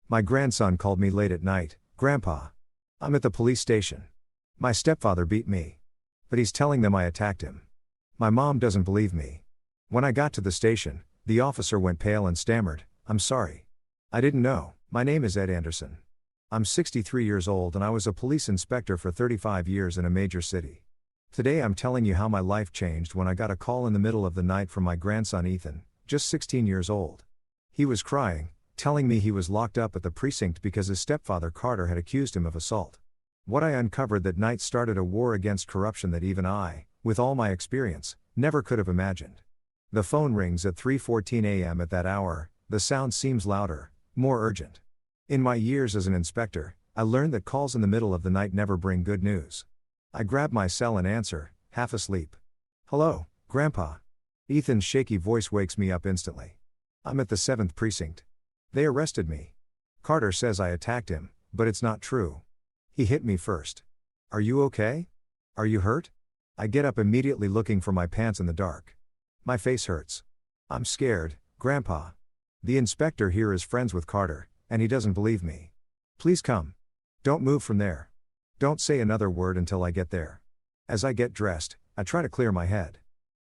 My grandson called me late at night. "Grandpa, I'm at the police station. My stepfather beat me. But he's telling them I attacked him." My mom doesn't believe me. When I got to the station, the officer went pale and stammered, "I'm sorry. I didn't know. My name is Ed Anderson. I'm 63 years old and I was a police inspector for 35 years in a major city. Today I'm telling you how my life changed when I got a call in the middle of the night from my grandson Ethan, just 16 years old. He was crying, telling me he was locked up at the precinct because his stepfather Carter had accused him of assault. What I uncovered that night started a war against corruption that even I, with all my experience, never could have imagined. The phone rings at 3:14 a.m. At that hour, the sound seems louder, more urgent. In my years as an inspector, I learned that calls in the middle of the night never bring good news. I grab my cell and answer, half asleep. "Hello, Grandpa." Ethan's shaky voice wakes me up instantly. "I'm at the 7th precinct. They arrested me. Carter says I attacked him, but it's not true. He hit me first. Are you okay? Are you hurt?" I get up immediately looking for my pants in the dark. My face hurts. "I'm scared, Grandpa. The inspector here is friends with Carter, and he doesn't believe me. Please come. Don't move from there. Don't say another word until I get there." As I get dressed, I try to clear my head.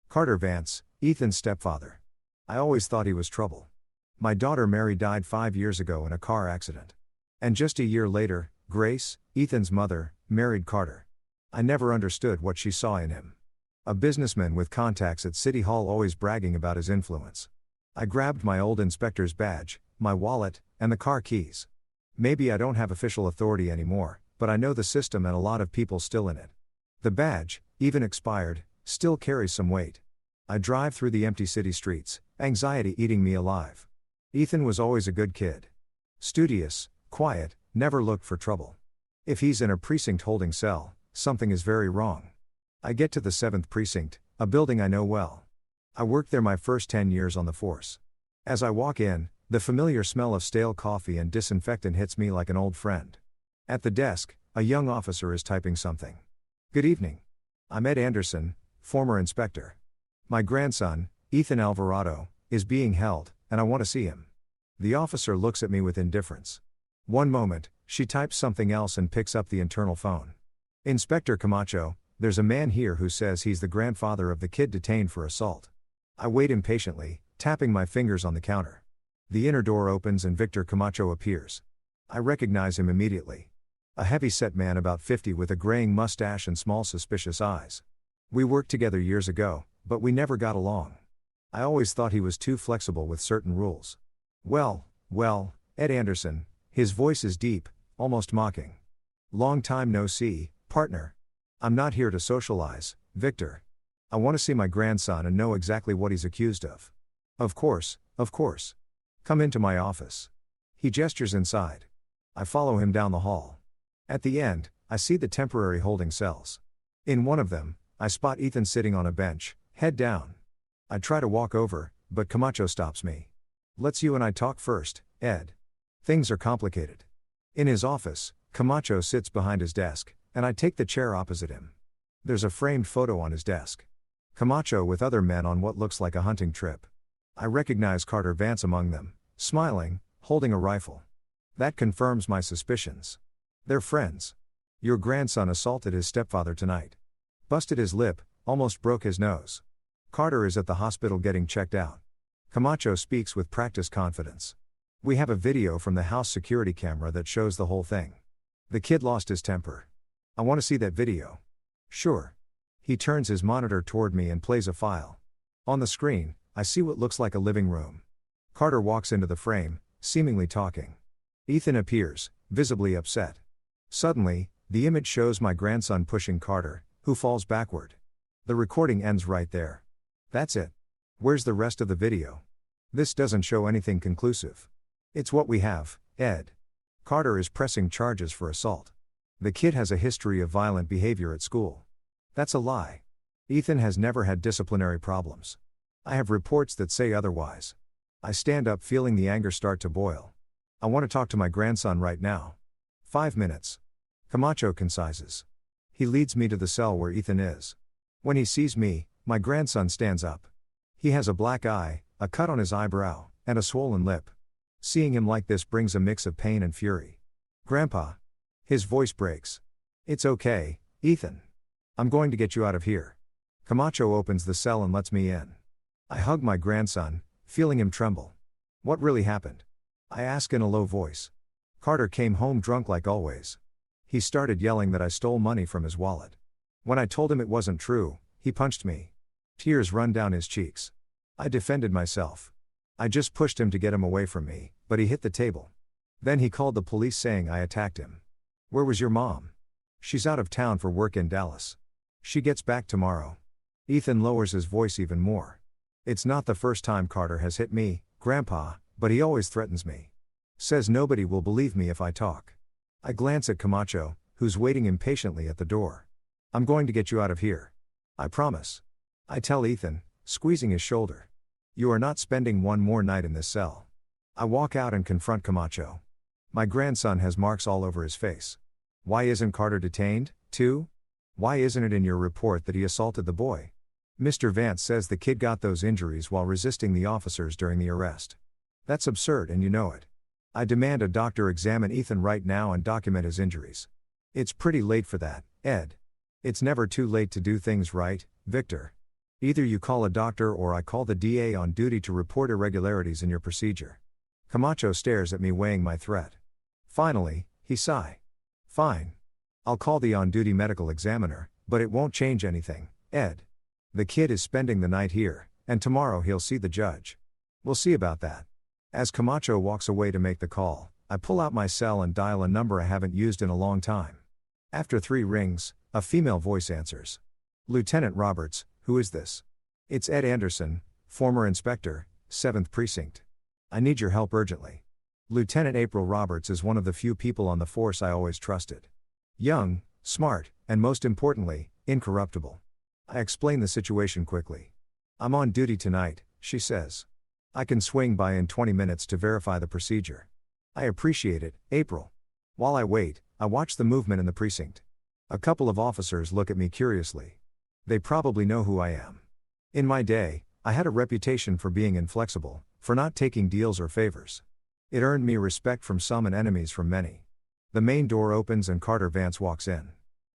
Carter Vance, Ethan's stepfather. I always thought he was trouble. My daughter Mary died 5 years ago in a car accident. And just a year later, Grace, Ethan's mother, married Carter. I never understood what she saw in him. A businessman with contacts at City Hall, always bragging about his influence. I grabbed my old inspector's badge, my wallet, and the car keys. Maybe I don't have official authority anymore, but I know the system and a lot of people still in it. The badge, even expired, still carries some weight. I drive through the empty city streets, anxiety eating me alive. Ethan was always a good kid. Studious, quiet, never looked for trouble. If he's in a precinct holding cell, something is very wrong. I get to the 7th precinct, a building I know well. I worked there my first 10 years on the force. As I walk in, the familiar smell of stale coffee and disinfectant hits me like an old friend. At the desk, a young officer is typing something. "Good evening. I'm Ed Anderson, former inspector. My grandson, Ethan Alvarado, is being held, and I want to see him." The officer looks at me with indifference. One moment, she types something else and picks up the internal phone. "Inspector Kamacho, there's a man here who says he's the grandfather of the kid detained for assault." I wait impatiently, tapping my fingers on the counter. The inner door opens and Victor Kamacho appears. I recognize him immediately. A heavy-set man about 50 with a graying mustache and small suspicious eyes. We worked together years ago, but we never got along. I always thought he was too flexible with certain rules. Well, Ed Anderson," his voice is deep, almost mocking. "Long time no see, partner. I'm not here to socialize, Victor. I want to see my grandson and know exactly what he's accused of." Of course. "Come into my office." He gestures inside. I follow him down the hall. At the end, I see the temporary holding cells. In one of them, I spot Ethan sitting on a bench, head down. I try to walk over, but Kamacho stops me. "Let's you and I talk first, Ed. Things are complicated." In his office, Kamacho sits behind his desk, and I take the chair opposite him. There's a framed photo on his desk. Kamacho with other men on what looks like a hunting trip. I recognize Carter Vance among them, smiling, holding a rifle. That confirms my suspicions. They're friends. "Your grandson assaulted his stepfather tonight. Busted his lip, almost broke his nose. Carter is at the hospital getting checked out." Kamacho speaks with practiced confidence. "We have a video from the house security camera that shows the whole thing. The kid lost his temper. I want to see that video." "Sure." He turns his monitor toward me and plays a file. On the screen, I see what looks like a living room. Carter walks into the frame, seemingly talking. Ethan appears, visibly upset. Suddenly, the image shows my grandson pushing Carter, who falls backward. The recording ends right there. That's it. Where's the rest of the video? This doesn't show anything conclusive. It's what we have, Ed. Carter is pressing charges for assault. The kid has a history of violent behavior at school. That's a lie. Ethan has never had disciplinary problems. I have reports that say otherwise. I stand up feeling the anger start to boil. I want to talk to my grandson right now. 5 minutes. Kamacho concises. He leads me to the cell where Ethan is. When he sees me, my grandson stands up. He has a black eye, a cut on his eyebrow, and a swollen lip. Seeing him like this brings a mix of pain and fury. Grandpa. His voice breaks. It's okay, Ethan. I'm going to get you out of here. Kamacho opens the cell and lets me in. I hug my grandson, feeling him tremble. What really happened? I ask in a low voice. Carter came home drunk like always. He started yelling that I stole money from his wallet. When I told him it wasn't true, he punched me. Tears run down his cheeks. I defended myself. I just pushed him to get him away from me, but he hit the table. Then he called the police saying I attacked him. Where was your mom? She's out of town for work in Dallas. She gets back tomorrow. Ethan lowers his voice even more. It's not the first time Carter has hit me, Grandpa, but he always threatens me. Says nobody will believe me if I talk. I glance at Kamacho, who's waiting impatiently at the door. I'm going to get you out of here. I promise. I tell Ethan, squeezing his shoulder. You are not spending one more night in this cell. I walk out and confront Kamacho. My grandson has marks all over his face. Why isn't Carter detained, too? Why isn't it in your report that he assaulted the boy? Mr. Vance says the kid got those injuries while resisting the officers during the arrest. That's absurd and you know it. I demand a doctor examine Ethan right now and document his injuries. It's pretty late for that, Ed. It's never too late to do things right, Victor. Either you call a doctor or I call the DA on duty to report irregularities in your procedure. Kamacho stares at me weighing my threat. Finally, he sighs. Fine. I'll call the on-duty medical examiner, but it won't change anything, Ed. The kid is spending the night here, and tomorrow he'll see the judge. We'll see about that. As Kamacho walks away to make the call, I pull out my cell and dial a number I haven't used in a long time. After 3 rings, a female voice answers. Lieutenant Roberts, who is this? It's Ed Anderson, former inspector, 7th Precinct. I need your help urgently. Lieutenant April Roberts is one of the few people on the force I always trusted. Young, smart, and most importantly, incorruptible. I explain the situation quickly. I'm on duty tonight, she says. I can swing by in 20 minutes to verify the procedure. I appreciate it, April. While I wait, I watch the movement in the precinct. A couple of officers look at me curiously. They probably know who I am. In my day, I had a reputation for being inflexible, for not taking deals or favors. It earned me respect from some and enemies from many. The main door opens and Carter Vance walks in.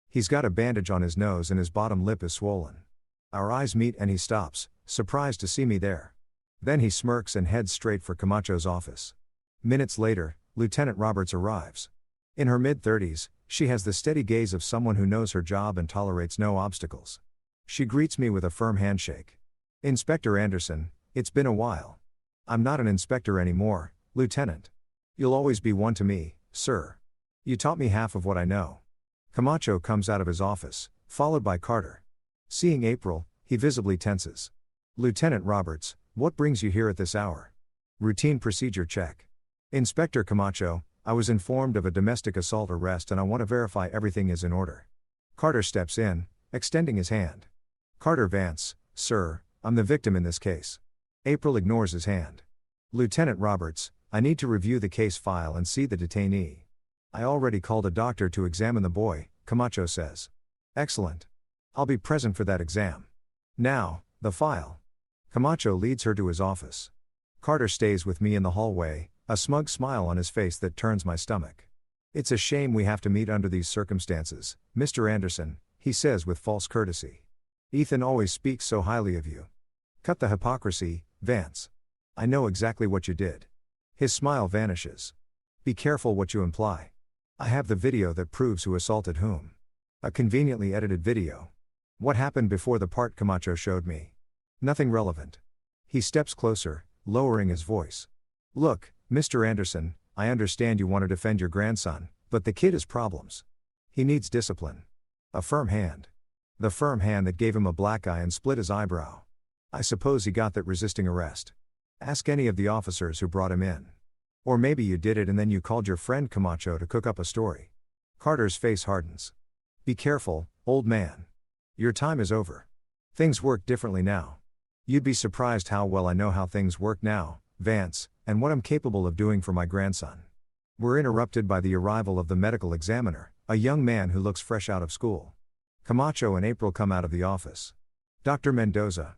He's got a bandage on his nose and his bottom lip is swollen. Our eyes meet and he stops, surprised to see me there. Then he smirks and heads straight for Camacho's office. Minutes later, Lieutenant Roberts arrives. In her mid-30s, she has the steady gaze of someone who knows her job and tolerates no obstacles. She greets me with a firm handshake. Inspector Anderson, it's been a while. I'm not an inspector anymore, Lieutenant. You'll always be one to me, sir. You taught me half of what I know. Kamacho comes out of his office, followed by Carter. Seeing April, he visibly tenses. Lieutenant Roberts, what brings you here at this hour? Routine procedure check. Inspector Kamacho, I was informed of a domestic assault arrest and I want to verify everything is in order. Carter steps in, extending his hand. Carter Vance, sir, I'm the victim in this case. April ignores his hand. Lieutenant Roberts, I need to review the case file and see the detainee. I already called a doctor to examine the boy, Kamacho says. Excellent. I'll be present for that exam. Now, the file. Kamacho leads her to his office. Carter stays with me in the hallway, a smug smile on his face that turns my stomach. It's a shame we have to meet under these circumstances, Mr. Anderson, he says with false courtesy. Ethan always speaks so highly of you. Cut the hypocrisy, Vance. I know exactly what you did. His smile vanishes. Be careful what you imply. I have the video that proves who assaulted whom. A conveniently edited video. What happened before the part Kamacho showed me? Nothing relevant. He steps closer, lowering his voice. Look, Mr. Anderson, I understand you want to defend your grandson, but the kid has problems. He needs discipline. A firm hand. The firm hand that gave him a black eye and split his eyebrow. I suppose he got that resisting arrest. Ask any of the officers who brought him in. Or maybe you did it and then you called your friend Kamacho to cook up a story. Carter's face hardens. Be careful, old man. Your time is over. Things work differently now. You'd be surprised how well I know how things work now, Vance, and what I'm capable of doing for my grandson. We're interrupted by the arrival of the medical examiner, a young man who looks fresh out of school. Kamacho and April come out of the office. Dr. Mendoza.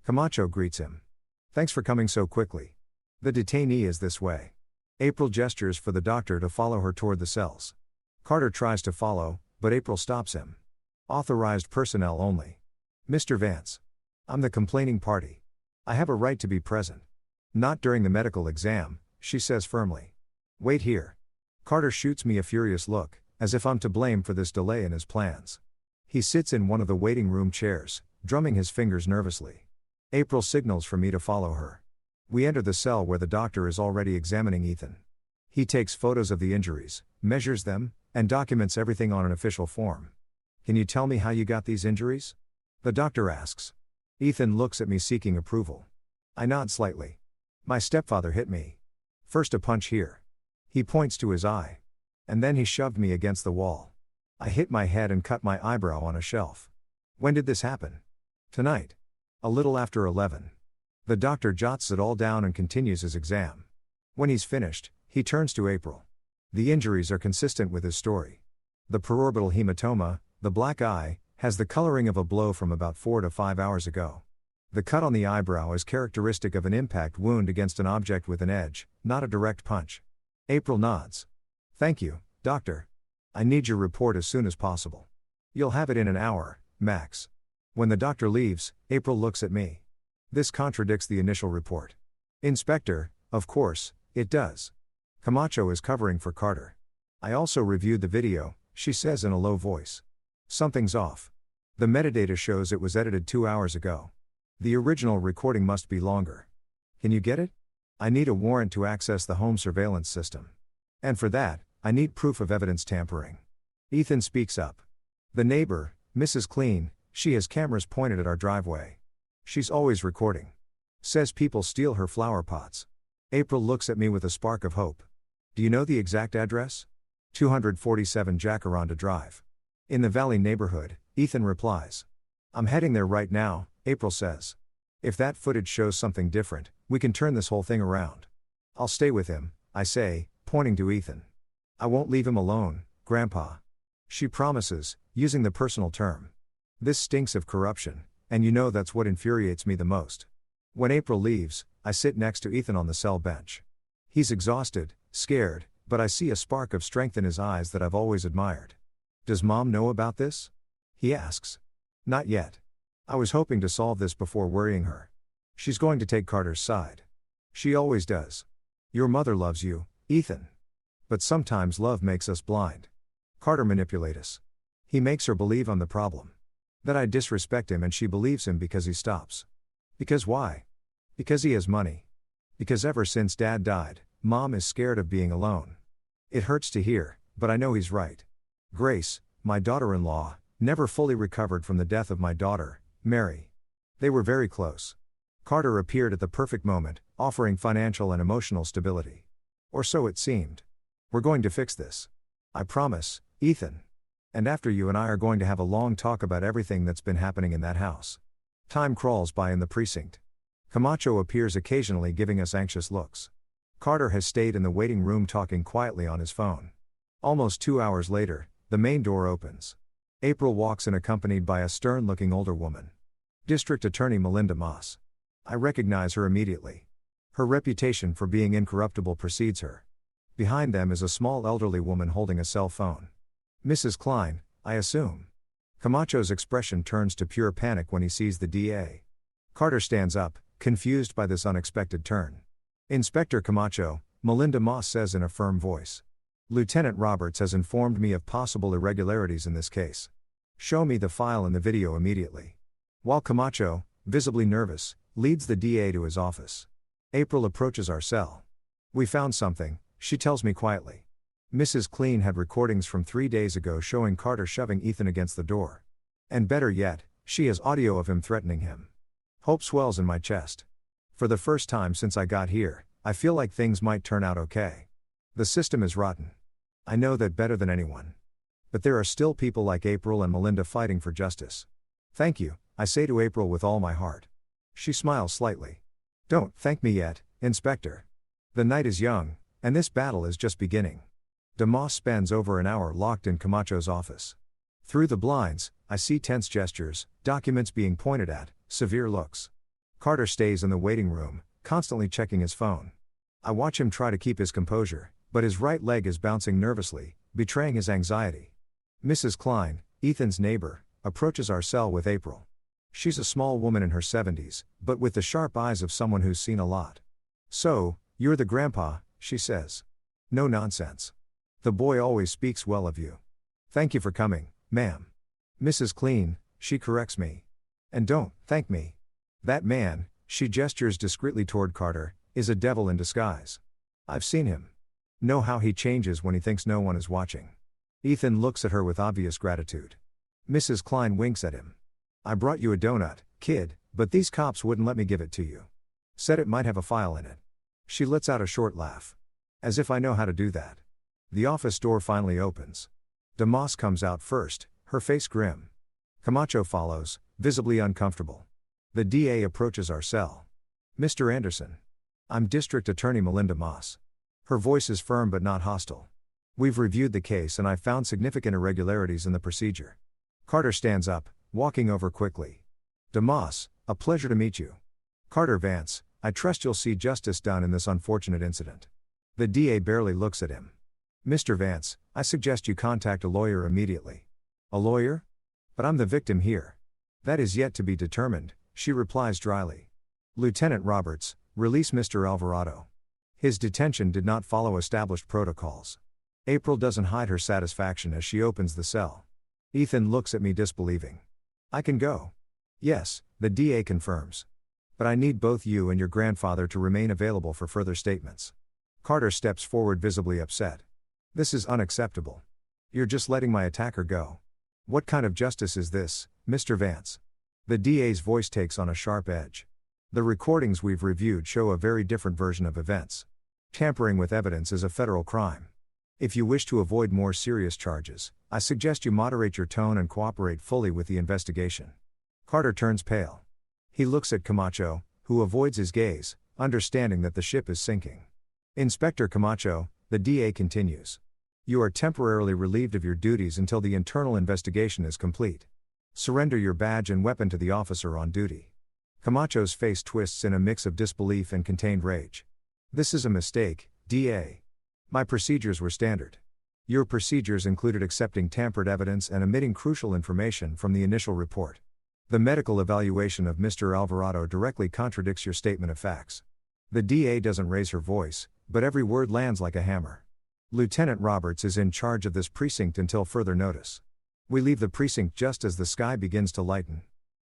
Kamacho greets him. Thanks for coming so quickly. The detainee is this way. April gestures for the doctor to follow her toward the cells. Carter tries to follow, but April stops him. Authorized personnel only. Mr. Vance. I'm the complaining party. I have a right to be present. Not during the medical exam, she says firmly. Wait here. Carter shoots me a furious look, as if I'm to blame for this delay in his plans. He sits in one of the waiting room chairs, drumming his fingers nervously. April signals for me to follow her. We enter the cell where the doctor is already examining Ethan. He takes photos of the injuries, measures them, and documents everything on an official form. Can you tell me how you got these injuries? The doctor asks. Ethan looks at me seeking approval. I nod slightly. My stepfather hit me. First a punch here. He points to his eye. And then he shoved me against the wall. I hit my head and cut my eyebrow on a shelf. When did this happen? Tonight. A little after 11. The doctor jots it all down and continues his exam. When he's finished, he turns to April. The injuries are consistent with his story. The parorbital hematoma, the black eye, has the coloring of a blow from about 4 to 5 hours ago. The cut on the eyebrow is characteristic of an impact wound against an object with an edge, not a direct punch. April nods. Thank you, doctor. I need your report as soon as possible. You'll have it in an hour, max. When the doctor leaves, April looks at me. This contradicts the initial report. Inspector, of course, it does. Kamacho is covering for Carter. I also reviewed the video, she says in a low voice. Something's off. The metadata shows it was edited 2 hours ago. The original recording must be longer. Can you get it? I need a warrant to access the home surveillance system. And for that, I need proof of evidence tampering. Ethan speaks up. The neighbor, Mrs. Clean, she has cameras pointed at our driveway. She's always recording. Says people steal her flower pots. April looks at me with a spark of hope. Do you know the exact address? 247 Jacaranda Drive. In the Valley neighborhood, Ethan replies. I'm heading there right now, April says. If that footage shows something different, we can turn this whole thing around. I'll stay with him, I say, pointing to Ethan. I won't leave him alone, Grandpa. She promises, using the personal term. This stinks of corruption, and you know that's what infuriates me the most. When April leaves, I sit next to Ethan on the cell bench. He's exhausted, scared, but I see a spark of strength in his eyes that I've always admired. Does Mom know about this? He asks. Not yet. I was hoping to solve this before worrying her. She's going to take Carter's side. She always does. Your mother loves you, Ethan. But sometimes love makes us blind. Carter manipulates us. He makes her believe I'm the problem. That I disrespect him and she believes him because he stops. Because why? Because he has money. Because ever since Dad died, Mom is scared of being alone. It hurts to hear, but I know he's right. Grace, my daughter-in-law, never fully recovered from the death of my daughter, Mary. They were very close. Carter appeared at the perfect moment, offering financial and emotional stability. Or so it seemed. We're going to fix this. I promise, Ethan. And after you and I are going to have a long talk about everything that's been happening in that house. Time crawls by in the precinct. Kamacho appears occasionally giving us anxious looks. Carter has stayed in the waiting room talking quietly on his phone. Almost 2 hours later, the main door opens. April walks in accompanied by a stern-looking older woman. District Attorney Melinda Moss. I recognize her immediately. Her reputation for being incorruptible precedes her. Behind them is a small elderly woman holding a cell phone. Mrs. Klein, I assume. Camacho's expression turns to pure panic when he sees the DA. Carter stands up, confused by this unexpected turn. Inspector Kamacho, Melinda Moss says in a firm voice. Lieutenant Roberts has informed me of possible irregularities in this case. Show me the file and the video immediately. While Kamacho, visibly nervous, leads the DA to his office. April approaches our cell. We found something, she tells me quietly. Mrs. Clean had recordings from 3 days ago showing Carter shoving Ethan against the door. And better yet, she has audio of him threatening him. Hope swells in my chest. For the first time since I got here, I feel like things might turn out okay. The system is rotten. I know that better than anyone. But there are still people like April and Melinda fighting for justice. Thank you, I say to April with all my heart. She smiles slightly. Don't thank me yet, Inspector. The night is young, and this battle is just beginning. DeMoss spends over an hour locked in Camacho's office. Through the blinds, I see tense gestures, documents being pointed at, severe looks. Carter stays in the waiting room, constantly checking his phone. I watch him try to keep his composure, but his right leg is bouncing nervously, betraying his anxiety. Mrs. Klein, Ethan's neighbor, approaches our cell with April. She's a small woman in her 70s, but with the sharp eyes of someone who's seen a lot. "So, you're the grandpa," she says. "No nonsense. The boy always speaks well of you." "Thank you for coming, ma'am." "Mrs. Klein," she corrects me. "And don't thank me. That man," she gestures discreetly toward Carter, "is a devil in disguise. I've seen him. Know how he changes when he thinks no one is watching." Ethan looks at her with obvious gratitude. Mrs. Klein winks at him. "I brought you a donut, kid, but these cops wouldn't let me give it to you. Said it might have a file in it." She lets out a short laugh. "As if I know how to do that." The office door finally opens. DeMoss comes out first, her face grim. Kamacho follows, visibly uncomfortable. The DA approaches our cell. "Mr. Anderson. I'm District Attorney Melinda Moss." Her voice is firm but not hostile. "We've reviewed the case and I found significant irregularities in the procedure." Carter stands up, walking over quickly. "DeMoss, a pleasure to meet you. Carter Vance, I trust you'll see justice done in this unfortunate incident." The DA barely looks at him. "Mr. Vance, I suggest you contact a lawyer immediately." "A lawyer? But I'm the victim here." "That is yet to be determined," she replies dryly. "Lieutenant Roberts, release Mr. Alvarado. His detention did not follow established protocols." April doesn't hide her satisfaction as she opens the cell. Ethan looks at me disbelieving. "I can go?" "Yes," the DA confirms. "But I need both you and your grandfather to remain available for further statements." Carter steps forward visibly upset. "This is unacceptable. You're just letting my attacker go. What kind of justice is this, Mr. Vance?" The DA's voice takes on a sharp edge. "The recordings we've reviewed show a very different version of events. Tampering with evidence is a federal crime. If you wish to avoid more serious charges, I suggest you moderate your tone and cooperate fully with the investigation." Carter turns pale. He looks at Kamacho, who avoids his gaze, understanding that the ship is sinking. "Inspector Kamacho," the DA continues. "You are temporarily relieved of your duties until the internal investigation is complete. Surrender your badge and weapon to the officer on duty." Camacho's face twists in a mix of disbelief and contained rage. "This is a mistake, DA. My procedures were standard." "Your procedures included accepting tampered evidence and omitting crucial information from the initial report. The medical evaluation of Mr. Alvarado directly contradicts your statement of facts." The DA doesn't raise her voice, but every word lands like a hammer. "Lieutenant Roberts is in charge of this precinct until further notice. We leave the precinct just as the sky begins to lighten.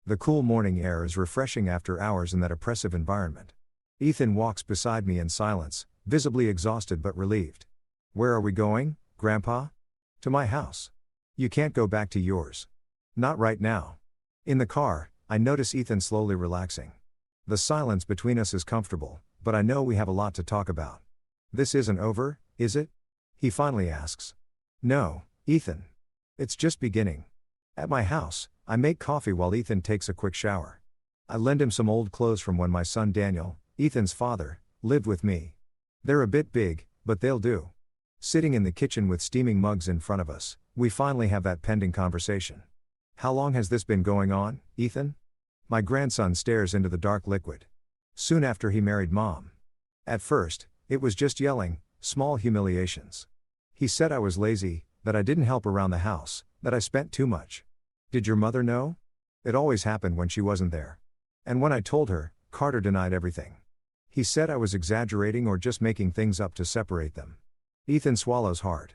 The cool morning air is refreshing after hours in that oppressive environment." Ethan walks beside me in silence, visibly exhausted but relieved. "Where are we going, Grandpa?" "To my house." "You can't go back to yours." "Not right now." In the car, I notice Ethan slowly relaxing. The silence between us is comfortable, but I know we have a lot to talk about. "This isn't over, is it?" he finally asks. "No, Ethan. It's just beginning." At my house, I make coffee while Ethan takes a quick shower. I lend him some old clothes from when my son Daniel, Ethan's father, lived with me. They're a bit big, but they'll do. Sitting in the kitchen with steaming mugs in front of us, we finally have that pending conversation. "How long has this been going on, Ethan?" My grandson stares into the dark liquid. "Soon after he married Mom. At first, it was just yelling, small humiliations. He said I was lazy, that I didn't help around the house, that I spent too much. Did your mother know? It always happened when she wasn't there. And when I told her, Carter denied everything. He said I was exaggerating or just making things up to separate them." Ethan swallows hard.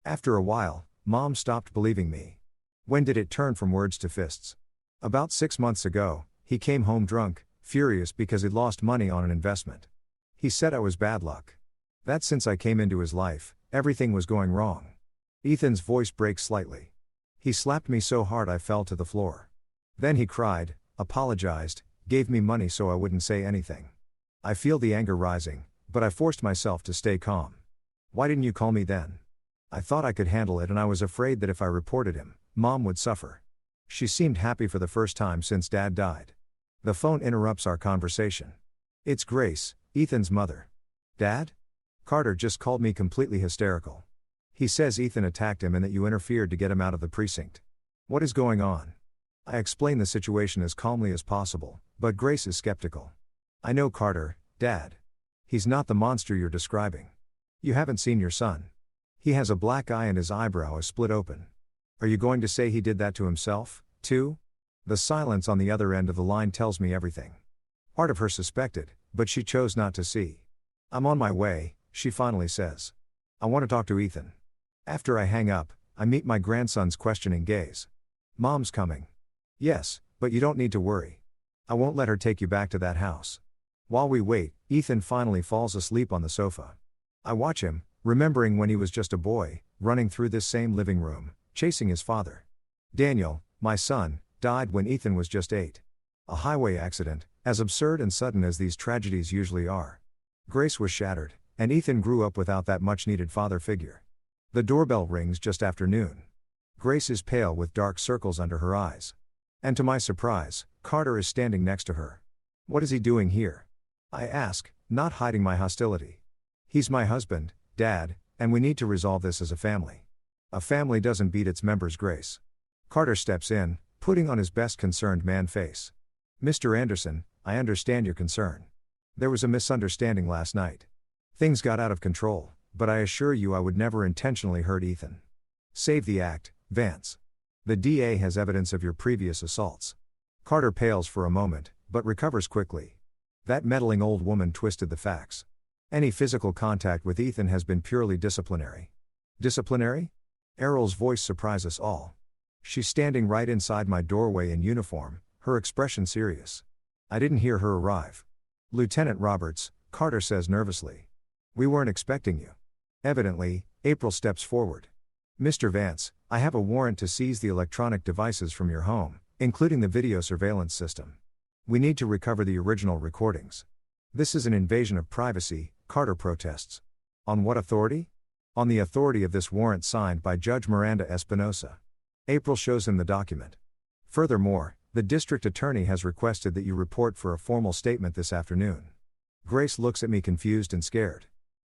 "After a while, Mom stopped believing me." "When did it turn from words to fists?" "About 6 months ago, he came home drunk, furious because he'd lost money on an investment. He said I was bad luck. That since I came into his life, everything was going wrong." Ethan's voice breaks slightly. "He slapped me so hard I fell to the floor. Then he cried, apologized, gave me money so I wouldn't say anything. I feel the anger rising, but I forced myself to stay calm. Why didn't you call me then? I thought I could handle it and I was afraid that if I reported him, Mom would suffer. She seemed happy for the first time since Dad died." The phone interrupts our conversation. It's Grace, Ethan's mother. "Dad? Carter just called me completely hysterical. He says Ethan attacked him and that you interfered to get him out of the precinct. What is going on?" I explain the situation as calmly as possible, but Grace is skeptical. "I know Carter, Dad. He's not the monster you're describing. You haven't seen your son. He has a black eye and his eyebrow is split open. Are you going to say he did that to himself, too? The silence on the other end of the line tells me everything. Part of her suspected, but she chose not to see. I'm on my way, she finally says. I want to talk to Ethan. After I hang up, I meet my grandson's questioning gaze. Mom's coming. Yes, but you don't need to worry. I won't let her take you back to that house. While we wait, Ethan finally falls asleep on the sofa. I watch him, remembering when he was just a boy, running through this same living room, chasing his father. Daniel, my son, died when Ethan was just 8. A highway accident, as absurd and sudden as these tragedies usually are. Grace was shattered, and Ethan grew up without that much-needed father figure. The doorbell rings just after noon. Grace is pale with dark circles under her eyes. And to my surprise, Carter is standing next to her. What is he doing here? I ask, not hiding my hostility. He's my husband, Dad, and we need to resolve this as a family. A family doesn't beat its members, Grace. Carter steps in, putting on his best concerned man face. Mr. Anderson, I understand your concern. There was a misunderstanding last night. Things got out of control, but I assure you I would never intentionally hurt Ethan. Save the act, Vance. The DA has evidence of your previous assaults. Carter pales for a moment, but recovers quickly. That meddling old woman twisted the facts. Any physical contact with Ethan has been purely disciplinary. Disciplinary? Errol's voice surprised us all. She's standing right inside my doorway in uniform, her expression serious. I didn't hear her arrive. Lieutenant Roberts, Carter says nervously. We weren't expecting you. Evidently, April steps forward. Mr. Vance, I have a warrant to seize the electronic devices from your home, including the video surveillance system. We need to recover the original recordings. This is an invasion of privacy, Carter protests. On what authority? On the authority of this warrant signed by Judge Miranda Espinosa. April shows him the document. Furthermore, the district attorney has requested that you report for a formal statement this afternoon. Grace looks at me confused and scared.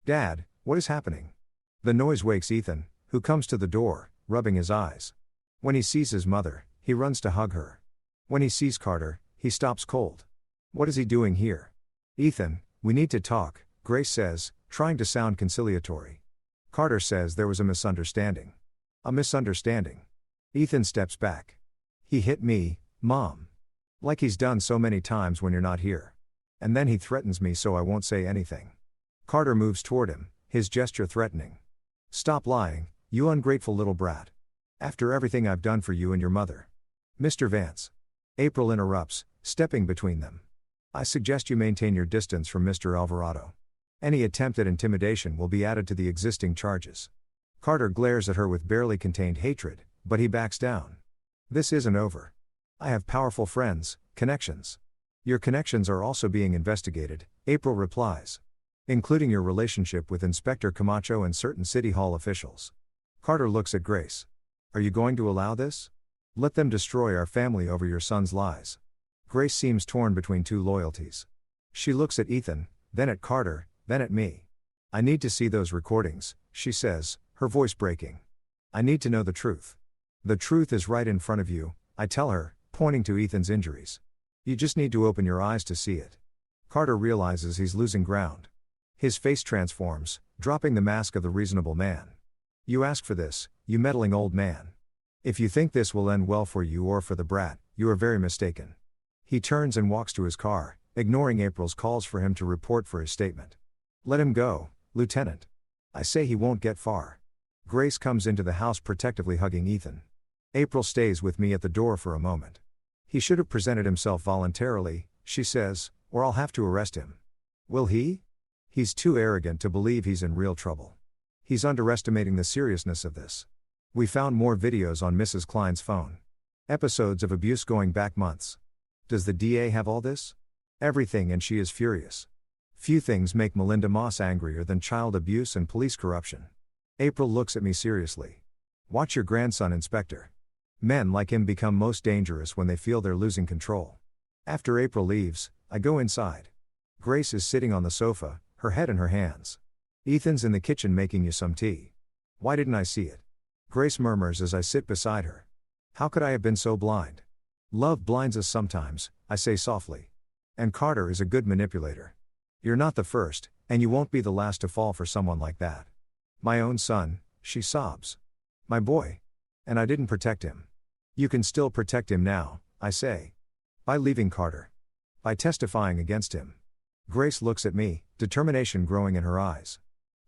Dad, what is happening? The noise wakes Ethan, who comes to the door, rubbing his eyes. When he sees his mother, he runs to hug her. When he sees Carter, he stops cold. What is he doing here? Ethan, we need to talk, Grace says, trying to sound conciliatory. Carter says there was a misunderstanding. A misunderstanding. Ethan steps back. He hit me, Mom. Like he's done so many times when you're not here. And then he threatens me so I won't say anything. Carter moves toward him, his gesture threatening. Stop lying, you ungrateful little brat. After everything I've done for you and your mother. Mr. Vance. April interrupts, stepping between them. I suggest you maintain your distance from Mr. Alvarado. Any attempt at intimidation will be added to the existing charges. Carter glares at her with barely contained hatred, but he backs down. This isn't over. I have powerful friends, connections. Your connections are also being investigated, April replies. Including your relationship with Inspector Kamacho and certain City Hall officials. Carter looks at Grace. Are you going to allow this? Let them destroy our family over your son's lies. Grace seems torn between two loyalties. She looks at Ethan, then at Carter, then at me. I need to see those recordings, she says, her voice breaking. I need to know the truth. The truth is right in front of you, I tell her, pointing to Ethan's injuries. You just need to open your eyes to see it. Carter realizes he's losing ground. His face transforms, dropping the mask of the reasonable man. You ask for this, you meddling old man. If you think this will end well for you or for the brat, you are very mistaken. He turns and walks to his car, ignoring April's calls for him to report for his statement. Let him go, Lieutenant. I say he won't get far. Grace comes into the house protectively hugging Ethan. April stays with me at the door for a moment. He should have presented himself voluntarily, she says, or I'll have to arrest him. Will he? He's too arrogant to believe he's in real trouble. He's underestimating the seriousness of this. We found more videos on Mrs. Klein's phone. Episodes of abuse going back months. Does the DA have all this? Everything, and she is furious. Few things make Melinda Moss angrier than child abuse and police corruption. April looks at me seriously. Watch your grandson, Inspector. Men like him become most dangerous when they feel they're losing control. After April leaves, I go inside. Grace is sitting on the sofa, her head in her hands. Ethan's in the kitchen making you some tea. Why didn't I see it? Grace murmurs as I sit beside her. How could I have been so blind? Love blinds us sometimes, I say softly. And Carter is a good manipulator. You're not the first, And you won't be the last to fall for someone like that. My own son, she sobs. My boy. And I didn't protect him. You can still protect him now, I say. By leaving Carter. By testifying against him. Grace looks at me, determination growing in her eyes.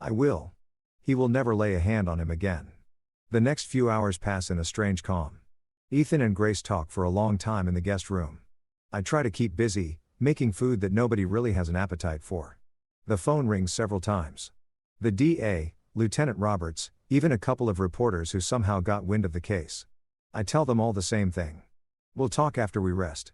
I will. He will never lay a hand on him again. The next few hours pass in a strange calm. Ethan and Grace talk for a long time in the guest room. I try to keep busy, making food that nobody really has an appetite for. The phone rings several times. The DA, Lieutenant Roberts, even a couple of reporters who somehow got wind of the case. I tell them all the same thing. We'll talk after we rest.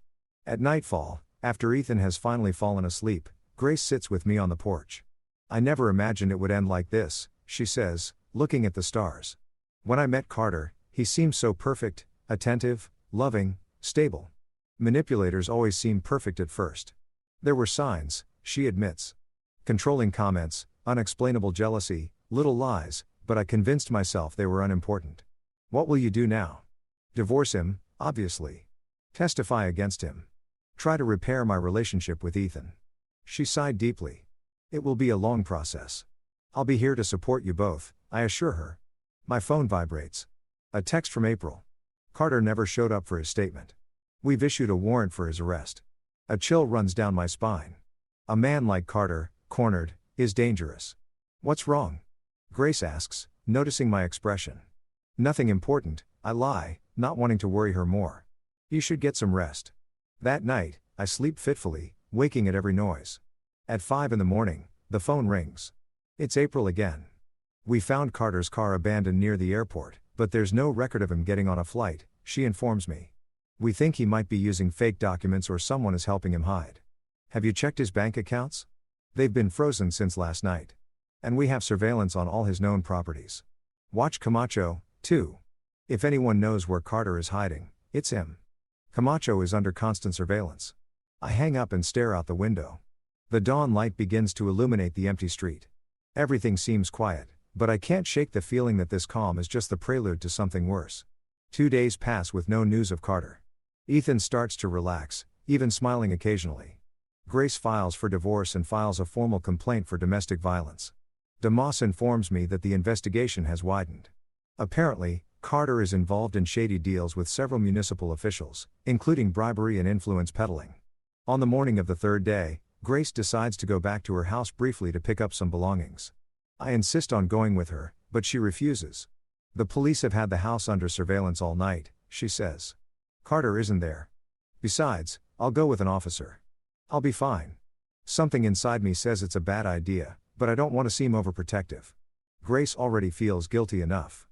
At nightfall, after Ethan has finally fallen asleep, Grace sits with me on the porch. I never imagined it would end like this, she says, looking at the stars. When I met Carter, he seemed so perfect, attentive, loving, stable. Manipulators always seem perfect at first. There were signs, she admits. Controlling comments, unexplainable jealousy, little lies, but I convinced myself they were unimportant. What will you do now? Divorce him, obviously. Testify against him. Try to repair my relationship with Ethan. She sighed deeply. It will be a long process. I'll be here to support you both, I assure her. My phone vibrates. A text from April. Carter never showed up for his statement. We've issued a warrant for his arrest. A chill runs down my spine. A man like Carter, cornered, is dangerous. What's wrong? Grace asks, noticing my expression. Nothing important, I lie, not wanting to worry her more. You should get some rest. That night, I sleep fitfully, waking at every noise. At 5 a.m, the phone rings. It's April again. We found Carter's car abandoned near the airport, but there's no record of him getting on a flight, she informs me. We think he might be using fake documents or someone is helping him hide. Have you checked his bank accounts? They've been frozen since last night. And we have surveillance on all his known properties. Watch Kamacho, too. If anyone knows where Carter is hiding, it's him. Kamacho is under constant surveillance. I hang up and stare out the window. The dawn light begins to illuminate the empty street. Everything seems quiet, but I can't shake the feeling that this calm is just the prelude to something worse. 2 days pass with no news of Carter. Ethan starts to relax, even smiling occasionally. Grace files for divorce and files a formal complaint for domestic violence. DeMoss informs me that the investigation has widened. Apparently, Carter is involved in shady deals with several municipal officials, including bribery and influence peddling. On the morning of the third day, Grace decides to go back to her house briefly to pick up some belongings. I insist on going with her, but she refuses. The police have had the house under surveillance all night, she says. Carter isn't there. Besides, I'll go with an officer. I'll be fine. Something inside me says it's a bad idea, but I don't want to seem overprotective. Grace already feels guilty enough.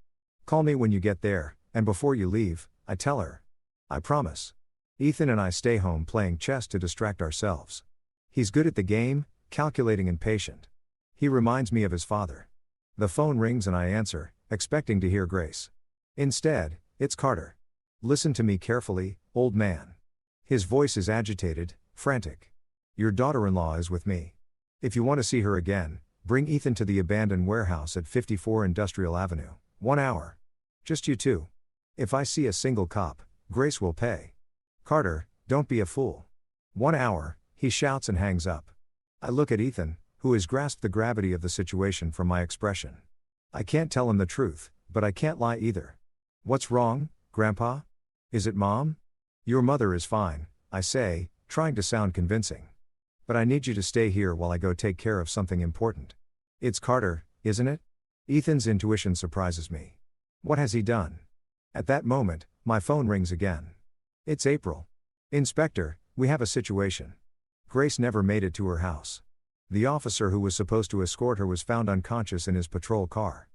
Call me when you get there, and before you leave, I tell her. I promise. Ethan and I stay home playing chess to distract ourselves. He's good at the game, calculating and patient. He reminds me of his father. The phone rings and I answer, expecting to hear Grace. Instead, it's Carter. Listen to me carefully, old man. His voice is agitated, frantic. Your daughter-in-law is with me. If you want to see her again, bring Ethan to the abandoned warehouse at 54 Industrial Avenue, 1 hour. Just you two. If I see a single cop, Grace will pay. Carter, don't be a fool. 1 hour, he shouts and hangs up. I look at Ethan, who has grasped the gravity of the situation from my expression. I can't tell him the truth, but I can't lie either. What's wrong, Grandpa? Is it Mom? Your mother is fine, I say, trying to sound convincing. But I need you to stay here while I go take care of something important. It's Carter, isn't it? Ethan's intuition surprises me. What has he done? At that moment, my phone rings again. It's April. Inspector, we have a situation. Grace never made it to her house. The officer who was supposed to escort her was found unconscious in his patrol car.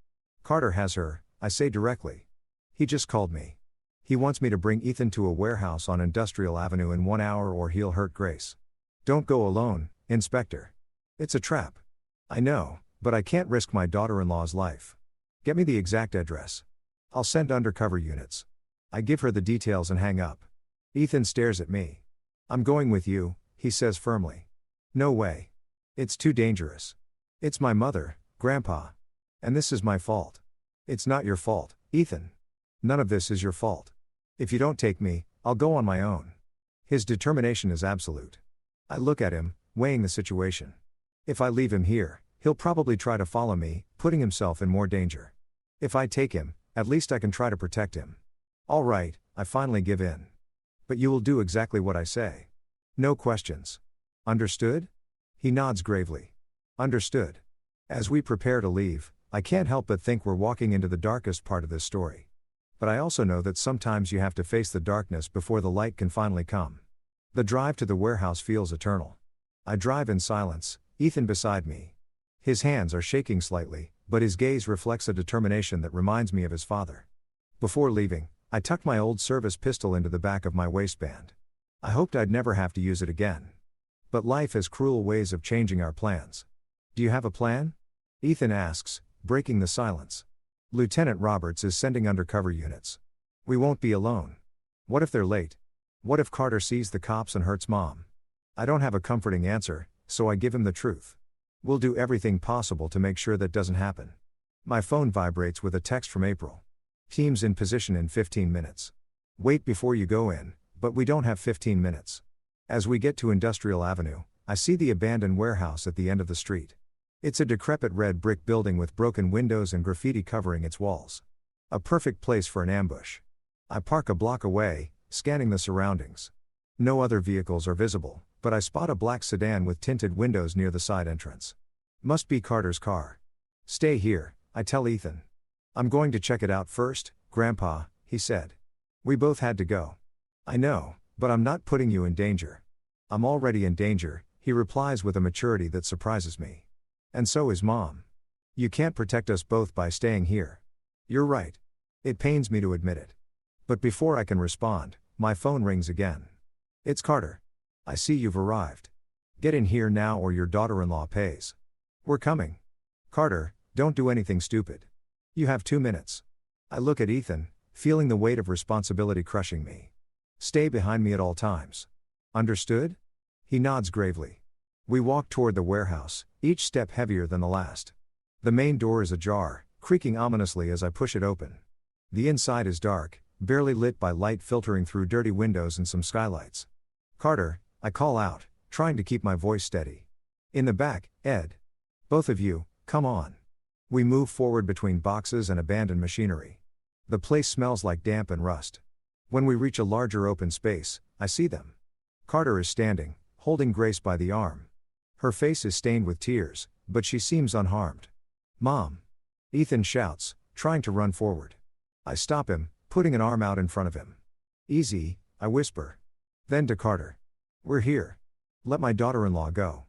Carter has her, I say directly. He just called me. He wants me to bring Ethan to a warehouse on Industrial Avenue in 1 hour or he'll hurt Grace. Don't go alone, Inspector. It's a trap. I know, but I can't risk my daughter-in-law's life. Get me the exact address. I'll send undercover units. I give her the details and hang up. Ethan stares at me. I'm going with you, he says firmly. No way. It's too dangerous. It's my mother, Grandpa. And this is my fault. It's not your fault, Ethan. None of this is your fault. If you don't take me, I'll go on my own. His determination is absolute. I look at him, weighing the situation. If I leave him here, he'll probably try to follow me, putting himself in more danger. If I take him, at least I can try to protect him. All right, I finally give in. But you will do exactly what I say. No questions. Understood? He nods gravely. Understood. As we prepare to leave, I can't help but think we're walking into the darkest part of this story. But I also know that sometimes you have to face the darkness before the light can finally come. The drive to the warehouse feels eternal. I drive in silence, Ethan beside me. His hands are shaking slightly, but his gaze reflects a determination that reminds me of his father. Before leaving, I tucked my old service pistol into the back of my waistband. I hoped I'd never have to use it again. But life has cruel ways of changing our plans. Do you have a plan? Ethan asks, breaking the silence. Lieutenant Roberts is sending undercover units. We won't be alone. What if they're late? What if Carter sees the cops and hurts Mom? I don't have a comforting answer, so I give him the truth. We'll do everything possible to make sure that doesn't happen. My phone vibrates with a text from April. Team's in position in 15 minutes. Wait before you go in, but we don't have 15 minutes. As we get to Industrial Avenue, I see the abandoned warehouse at the end of the street. It's a decrepit red brick building with broken windows and graffiti covering its walls. A perfect place for an ambush. I park a block away, scanning the surroundings. No other vehicles are visible, but I spot a black sedan with tinted windows near the side entrance. Must be Carter's car. Stay here, I tell Ethan. I'm going to check it out first, Grandpa, he said. We both had to go. I know, but I'm not putting you in danger. I'm already in danger, he replies with a maturity that surprises me. And so is Mom. You can't protect us both by staying here. You're right. It pains me to admit it. But before I can respond, my phone rings again. It's Carter. I see you've arrived. Get in here now or your daughter-in-law pays. We're coming. Carter, don't do anything stupid. You have 2 minutes. I look at Ethan, feeling the weight of responsibility crushing me. Stay behind me at all times. Understood? He nods gravely. We walk toward the warehouse, each step heavier than the last. The main door is ajar, creaking ominously as I push it open. The inside is dark, barely lit by light filtering through dirty windows and some skylights. Carter, I call out, trying to keep my voice steady. In the back, Ed. Both of you, come on. We move forward between boxes and abandoned machinery. The place smells like damp and rust. When we reach a larger open space, I see them. Carter is standing, holding Grace by the arm. Her face is stained with tears, but she seems unharmed. Mom! Ethan shouts, trying to run forward. I stop him, putting an arm out in front of him. Easy, I whisper. Then to Carter. We're here. Let my daughter-in-law go.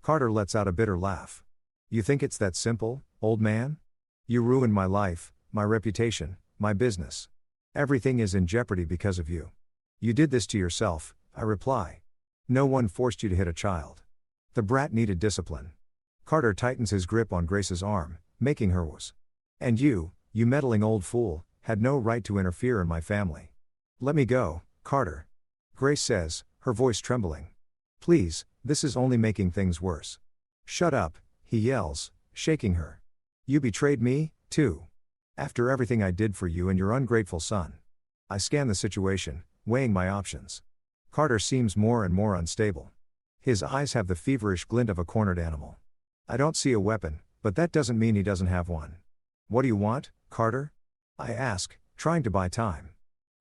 Carter lets out a bitter laugh. You think it's that simple, old man? You ruined my life, my reputation, my business. Everything is in jeopardy because of you. You did this to yourself, I reply. No one forced you to hit a child. The brat needed discipline. Carter tightens his grip on Grace's arm, making her was. And you meddling old fool, had no right to interfere in my family. Let me go, Carter. Grace says, her voice trembling. Please, this is only making things worse. Shut up, he yells, shaking her. You betrayed me, too. After everything I did for you and your ungrateful son. I scan the situation, weighing my options. Carter seems more and more unstable. His eyes have the feverish glint of a cornered animal. I don't see a weapon, but that doesn't mean he doesn't have one. What do you want, Carter? I ask, trying to buy time.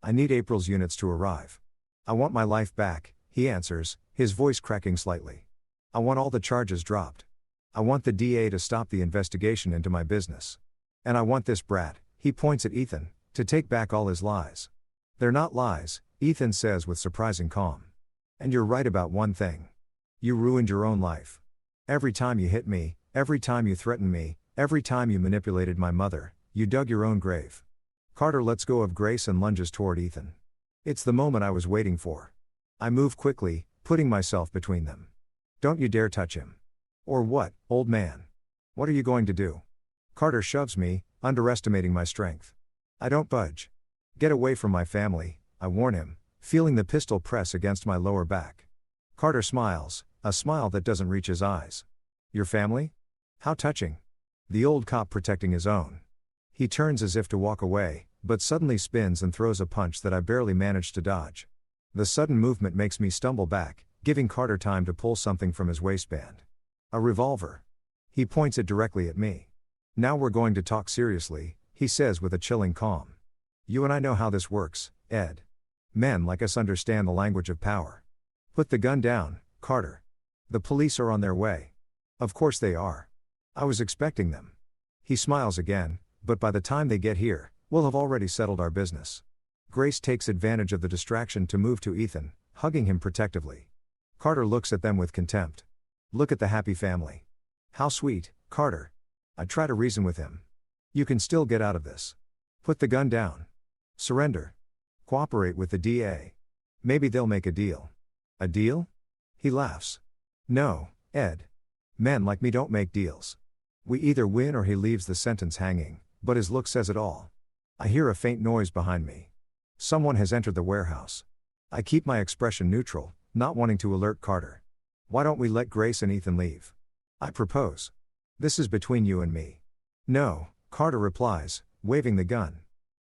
I need April's units to arrive. I want my life back, he answers, his voice cracking slightly. I want all the charges dropped. I want the DA to stop the investigation into my business. And I want this brat, he points at Ethan, to take back all his lies. They're not lies, Ethan says with surprising calm. And you're right about one thing. You ruined your own life. Every time you hit me, every time you threatened me, every time you manipulated my mother, you dug your own grave. Carter lets go of Grace and lunges toward Ethan. It's the moment I was waiting for. I move quickly, putting myself between them. Don't you dare touch him. Or what, old man? What are you going to do? Carter shoves me, underestimating my strength. I don't budge. Get away from my family, I warn him, feeling the pistol press against my lower back. Carter smiles, a smile that doesn't reach his eyes. Your family? How touching. The old cop protecting his own. He turns as if to walk away, but suddenly spins and throws a punch that I barely managed to dodge. The sudden movement makes me stumble back, giving Carter time to pull something from his waistband. A revolver. He points it directly at me. Now we're going to talk seriously, he says with a chilling calm. You and I know how this works, Ed. Men like us understand the language of power. Put the gun down, Carter. The police are on their way. Of course they are. I was expecting them. He smiles again, but by the time they get here, we'll have already settled our business. Grace takes advantage of the distraction to move to Ethan, hugging him protectively. Carter looks at them with contempt. Look at the happy family. How sweet, Carter. I try to reason with him. You can still get out of this. Put the gun down. Surrender. Cooperate with the DA. Maybe they'll make a deal. A deal? He laughs. No, Ed. Men like me don't make deals. We either win or he leaves the sentence hanging, but his look says it all. I hear a faint noise behind me. Someone has entered the warehouse. I keep my expression neutral, not wanting to alert Carter. Why don't we let Grace and Ethan leave? I propose. This is between you and me. No, Carter replies, waving the gun.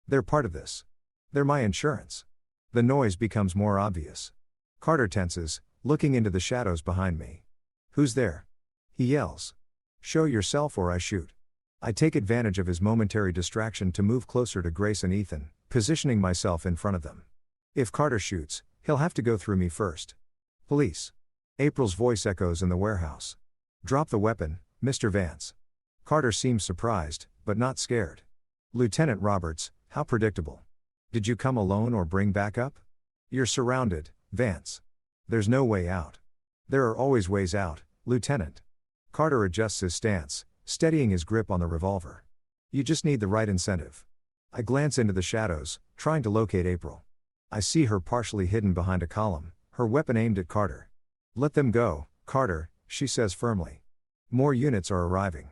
They're part of this. They're my insurance. The noise becomes more obvious. Carter tenses, looking into the shadows behind me. Who's there? He yells. Show yourself or I shoot. I take advantage of his momentary distraction to move closer to Grace and Ethan, positioning myself in front of them. If Carter shoots, he'll have to go through me first. Police. April's voice echoes in the warehouse. Drop the weapon, Mr. Vance. Carter seems surprised, but not scared. Lieutenant Roberts, how predictable. Did you come alone or bring backup? You're surrounded, Vance. There's no way out. There are always ways out, Lieutenant. Carter adjusts his stance, steadying his grip on the revolver. You just need the right incentive. I glance into the shadows, trying to locate April. I see her partially hidden behind a column, her weapon aimed at Carter. Let them go, Carter, she says firmly. More units are arriving.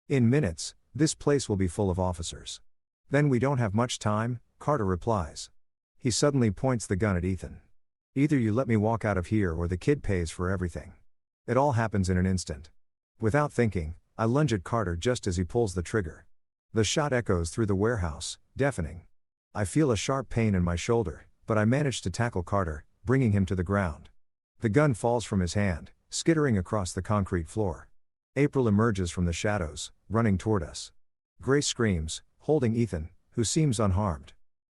In minutes, this place will be full of officers. Then we don't have much time, Carter replies. He suddenly points the gun at Ethan. Either you let me walk out of here or the kid pays for everything. It all happens in an instant. Without thinking, I lunge at Carter just as he pulls the trigger. The shot echoes through the warehouse, deafening. I feel a sharp pain in my shoulder, but I manage to tackle Carter, bringing him to the ground. The gun falls from his hand, skittering across the concrete floor. April emerges from the shadows, running toward us. Grace screams, holding Ethan, who seems unharmed.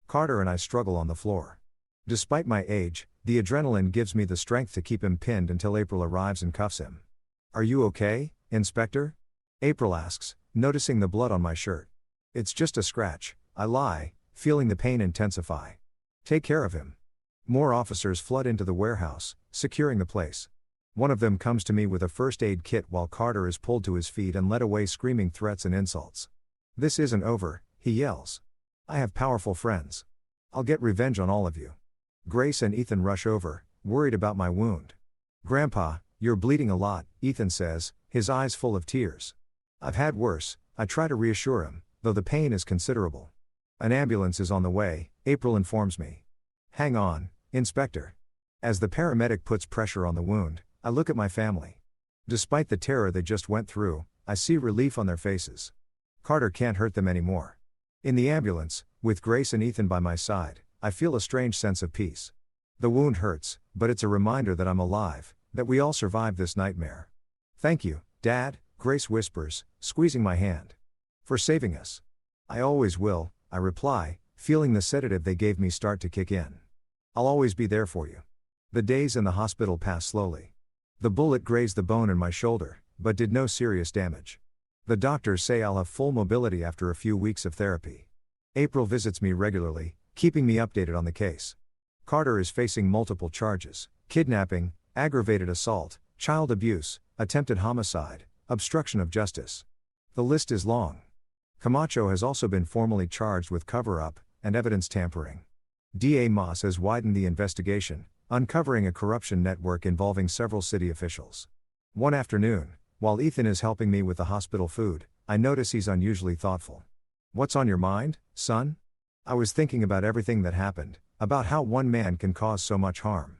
Carter and I struggle on the floor. Despite my age, the adrenaline gives me the strength to keep him pinned until April arrives and cuffs him. Are you okay, Inspector? April asks, noticing the blood on my shirt. It's just a scratch, I lie, feeling the pain intensify. Take care of him. More officers flood into the warehouse, securing the place. One of them comes to me with a first aid kit while Carter is pulled to his feet and led away screaming threats and insults. This isn't over, he yells. I have powerful friends. I'll get revenge on all of you. Grace and Ethan rush over, worried about my wound. Grandpa, you're bleeding a lot, Ethan says, his eyes full of tears. I've had worse, I try to reassure him, though the pain is considerable. An ambulance is on the way, April informs me. Hang on, Inspector. As the paramedic puts pressure on the wound, I look at my family. Despite the terror they just went through, I see relief on their faces. Carter can't hurt them anymore. In the ambulance, with Grace and Ethan by my side, I feel a strange sense of peace. The wound hurts, but it's a reminder that I'm alive, that we all survived this nightmare. Thank you, Dad, Grace whispers, squeezing my hand. For saving us. I always will, I reply, feeling the sedative they gave me start to kick in. I'll always be there for you. The days in the hospital pass slowly. The bullet grazed the bone in my shoulder, but did no serious damage. The doctors say I'll have full mobility after a few weeks of therapy. April visits me regularly, keeping me updated on the case. Carter is facing multiple charges: kidnapping, aggravated assault, child abuse, attempted homicide, obstruction of justice. The list is long. Kamacho has also been formally charged with cover-up and evidence tampering. DA Moss has widened the investigation, uncovering a corruption network involving several city officials. One afternoon, while Ethan is helping me with the hospital food, I notice he's unusually thoughtful. What's on your mind, son? I was thinking about everything that happened, about how one man can cause so much harm.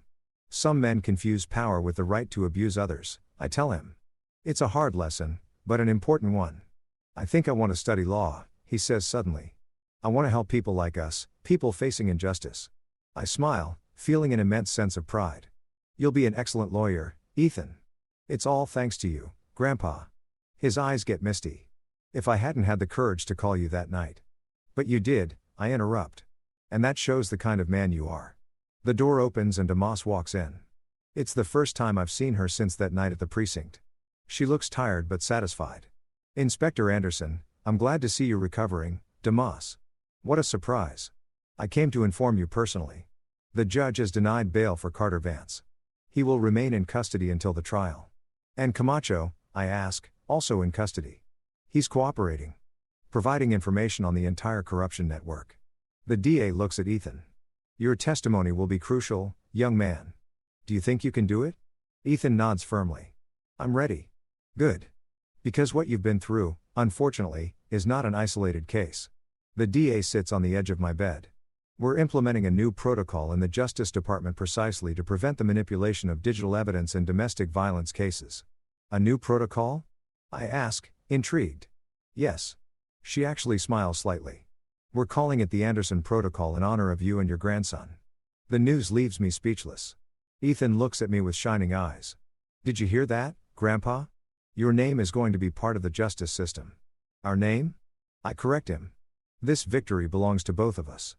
Some men confuse power with the right to abuse others, I tell him. It's a hard lesson, but an important one. I think I want to study law, he says suddenly. I want to help people like us, people facing injustice. I smile, feeling an immense sense of pride. You'll be an excellent lawyer, Ethan. It's all thanks to you, Grandpa. His eyes get misty. If I hadn't had the courage to call you that night. But you did, I interrupt. And that shows the kind of man you are. The door opens and Damas walks in. It's the first time I've seen her since that night at the precinct. She looks tired but satisfied. Inspector Anderson, I'm glad to see you recovering, Damas. What a surprise. I came to inform you personally. The judge has denied bail for Carter Vance. He will remain in custody until the trial. And Kamacho, I ask, also in custody. He's cooperating. Providing information on the entire corruption network. The DA looks at Ethan. Your testimony will be crucial, young man. Do you think you can do it? Ethan nods firmly. I'm ready. Good. Because what you've been through, unfortunately, is not an isolated case. The DA sits on the edge of my bed. We're implementing a new protocol in the Justice Department precisely to prevent the manipulation of digital evidence in domestic violence cases. A new protocol? I ask, intrigued. Yes. She actually smiles slightly. We're calling it the Anderson Protocol in honor of you and your grandson. The news leaves me speechless. Ethan looks at me with shining eyes. Did you hear that, Grandpa? Your name is going to be part of the justice system. Our name? I correct him. This victory belongs to both of us.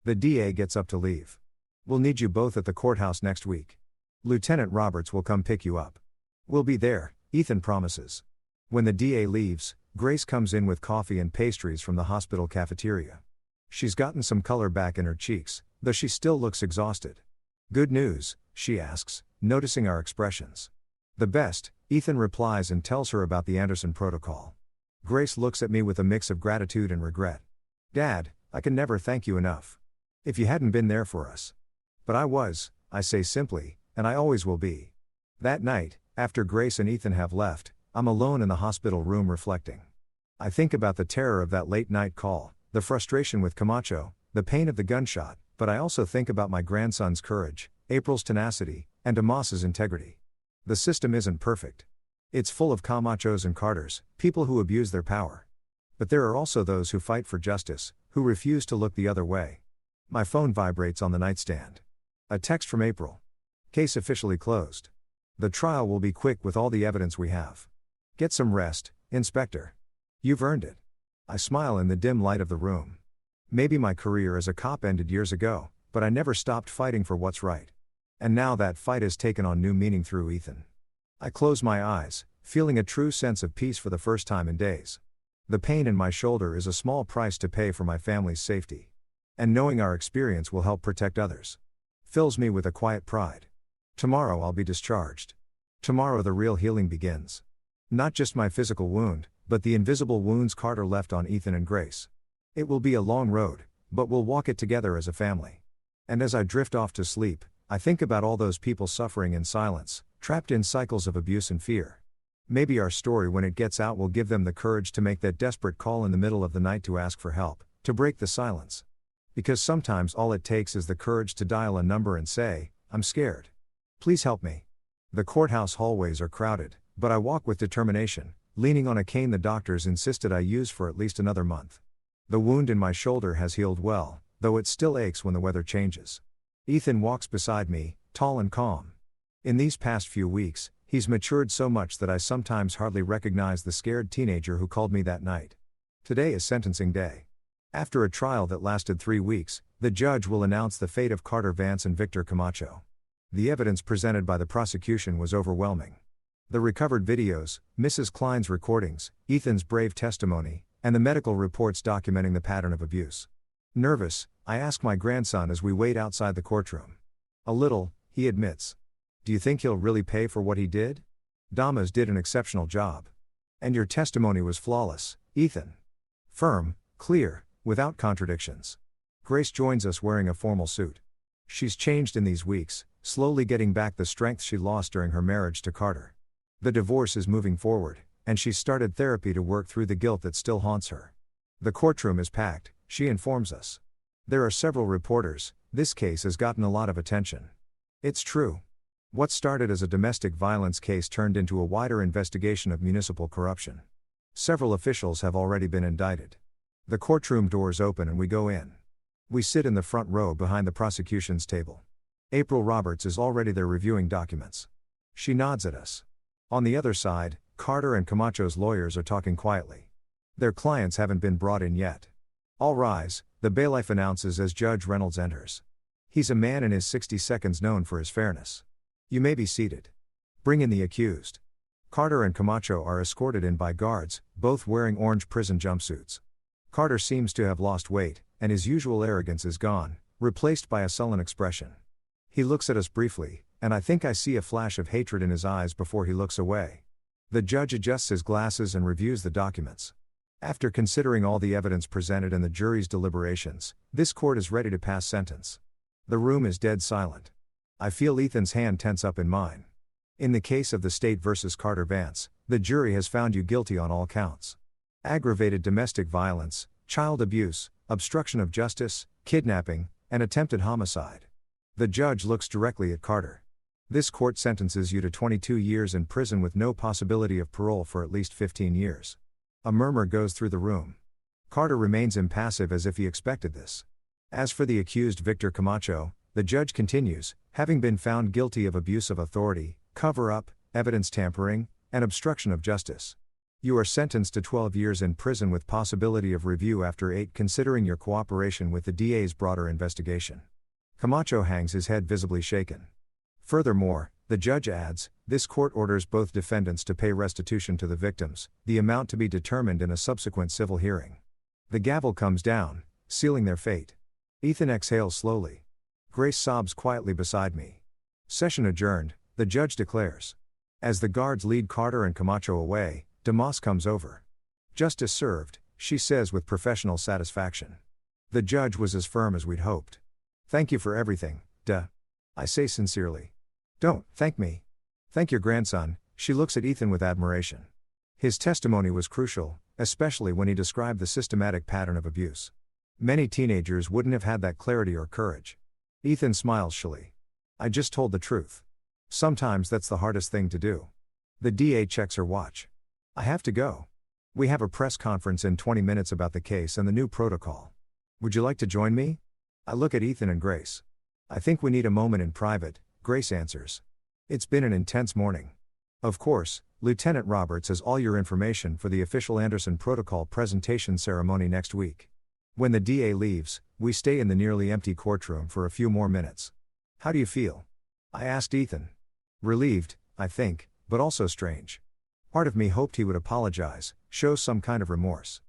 The DA gets up to leave. We'll need you both at the courthouse next week. Lieutenant Roberts will come pick you up. We'll be there, Ethan promises. When the DA leaves, Grace comes in with coffee and pastries from the hospital cafeteria. She's gotten some color back in her cheeks, though she still looks exhausted. Good news, she asks, noticing our expressions. The best, Ethan replies and tells her about the Anderson Protocol. Grace looks at me with a mix of gratitude and regret. Dad, I can never thank you enough. If you hadn't been there for us. But I was, I say simply, and I always will be. That night, after Grace and Ethan have left, I'm alone in the hospital room reflecting. I think about the terror of that late night call, the frustration with Kamacho, the pain of the gunshot, but I also think about my grandson's courage, April's tenacity, and Damas's integrity. The system isn't perfect. It's full of Kamachos and Carters, people who abuse their power. But there are also those who fight for justice, who refuse to look the other way. My phone vibrates on the nightstand. A text from April. Case officially closed. The trial will be quick with all the evidence we have. Get some rest, Inspector. You've earned it. I smile in the dim light of the room. Maybe my career as a cop ended years ago, but I never stopped fighting for what's right. And now that fight has taken on new meaning through Ethan. I close my eyes, feeling a true sense of peace for the first time in days. The pain in my shoulder is a small price to pay for my family's safety. And knowing our experience will help protect others fills me with a quiet pride. Tomorrow I'll be discharged. Tomorrow the real healing begins. Not just my physical wound, but the invisible wounds Carter left on Ethan and Grace. It will be a long road, but we'll walk it together as a family. And as I drift off to sleep, I think about all those people suffering in silence, trapped in cycles of abuse and fear. Maybe our story when it gets out will give them the courage to make that desperate call in the middle of the night to ask for help, to break the silence. Because sometimes all it takes is the courage to dial a number and say, I'm scared. Please help me. The courthouse hallways are crowded, but I walk with determination, leaning on a cane the doctors insisted I use for at least another month. The wound in my shoulder has healed well, though it still aches when the weather changes. Ethan walks beside me, tall and calm. In these past few weeks, he's matured so much that I sometimes hardly recognize the scared teenager who called me that night. Today is sentencing day. After a trial that lasted 3 weeks, the judge will announce the fate of Carter Vance and Victor Kamacho. The evidence presented by the prosecution was overwhelming. The recovered videos, Mrs. Klein's recordings, Ethan's brave testimony, and the medical reports documenting the pattern of abuse. Nervous, I ask my grandson as we wait outside the courtroom. A little, he admits. Do you think he'll really pay for what he did? Damas did an exceptional job. And your testimony was flawless, Ethan. Firm, clear, without contradictions. Grace joins us wearing a formal suit. She's changed in these weeks, slowly getting back the strength she lost during her marriage to Carter. The divorce is moving forward, and she's started therapy to work through the guilt that still haunts her. The courtroom is packed, she informs us. There are several reporters, this case has gotten a lot of attention. It's true. What started as a domestic violence case turned into a wider investigation of municipal corruption. Several officials have already been indicted. The courtroom doors open and we go in. We sit in the front row behind the prosecution's table. April Roberts is already there reviewing documents. She nods at us. On the other side, Carter and Kamacho's lawyers are talking quietly. Their clients haven't been brought in yet. All rise, the bailiff announces as Judge Reynolds enters. He's a man in his 60 seconds known for his fairness. You may be seated. Bring in the accused. Carter and Kamacho are escorted in by guards, both wearing orange prison jumpsuits. Carter seems to have lost weight, and his usual arrogance is gone, replaced by a sullen expression. He looks at us briefly, and I think I see a flash of hatred in his eyes before he looks away. The judge adjusts his glasses and reviews the documents. After considering all the evidence presented and the jury's deliberations, this court is ready to pass sentence. The room is dead silent. I feel Ethan's hand tense up in mine. In the case of the state versus Carter Vance, the jury has found you guilty on all counts. Aggravated domestic violence, child abuse, obstruction of justice, kidnapping, and attempted homicide. The judge looks directly at Carter. This court sentences you to 22 years in prison with no possibility of parole for at least 15 years. A murmur goes through the room. Carter remains impassive as if he expected this. As for the accused Victor Kamacho, the judge continues, having been found guilty of abuse of authority, cover-up, evidence tampering, and obstruction of justice. You are sentenced to 12 years in prison with possibility of review after 8 considering your cooperation with the DA's broader investigation. Kamacho hangs his head visibly shaken. Furthermore, the judge adds, this court orders both defendants to pay restitution to the victims, the amount to be determined in a subsequent civil hearing. The gavel comes down, sealing their fate. Ethan exhales slowly. Grace sobs quietly beside me. Session adjourned, the judge declares. As the guards lead Carter and Kamacho away, Damas comes over. Justice served, she says with professional satisfaction. The judge was as firm as we'd hoped. Thank you for everything, I say sincerely. Don't thank me. Thank your grandson, she looks at Ethan with admiration. His testimony was crucial, especially when he described the systematic pattern of abuse. Many teenagers wouldn't have had that clarity or courage. Ethan smiles shyly. I just told the truth. Sometimes that's the hardest thing to do. The DA checks her watch. I have to go. We have a press conference in 20 minutes about the case and the new protocol. Would you like to join me? I look at Ethan and Grace. I think we need a moment in private, Grace answers. It's been an intense morning. Of course, Lieutenant Roberts has all your information for the official Anderson Protocol presentation ceremony next week. When the DA leaves, we stay in the nearly empty courtroom for a few more minutes. How do you feel? I asked Ethan. Relieved, I think, but also strange. Part of me hoped he would apologize, show some kind of remorse.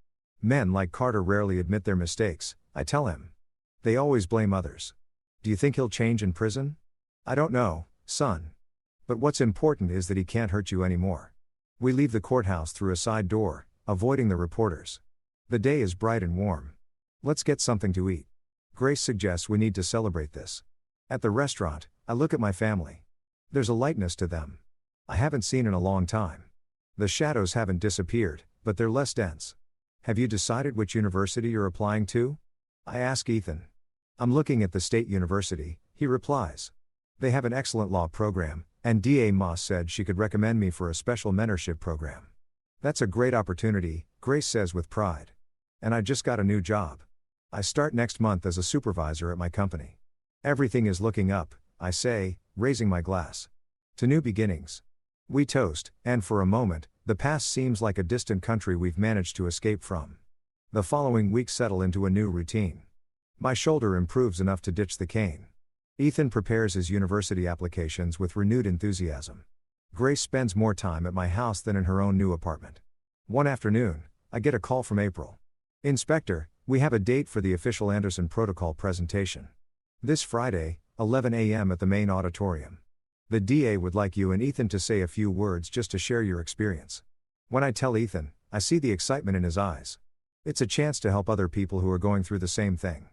Men like Carter rarely admit their mistakes, I tell him. They always blame others. Do you think he'll change in prison? I don't know, son. But what's important is that he can't hurt you anymore. We leave the courthouse through a side door, avoiding the reporters. The day is bright and warm. Let's get something to eat. Grace suggests we need to celebrate this. At the restaurant, I look at my family. There's a lightness to them I haven't seen in a long time. The shadows haven't disappeared, but they're less dense. Have you decided which university you're applying to? I ask Ethan. I'm looking at the state university, he replies. They have an excellent law program, and DA Moss said she could recommend me for a special mentorship program. That's a great opportunity, Grace says with pride. And I just got a new job. I start next month as a supervisor at my company. Everything is looking up, I say, raising my glass. To new beginnings. We toast, and for a moment, the past seems like a distant country we've managed to escape from. The following weeks settle into a new routine. My shoulder improves enough to ditch the cane. Ethan prepares his university applications with renewed enthusiasm. Grace spends more time at my house than in her own new apartment. One afternoon, I get a call from April. Inspector, we have a date for the official Anderson Protocol presentation. This Friday, 11 a.m. at the main auditorium. The DA would like you and Ethan to say a few words just to share your experience. When I tell Ethan, I see the excitement in his eyes. It's a chance to help other people who are going through the same thing.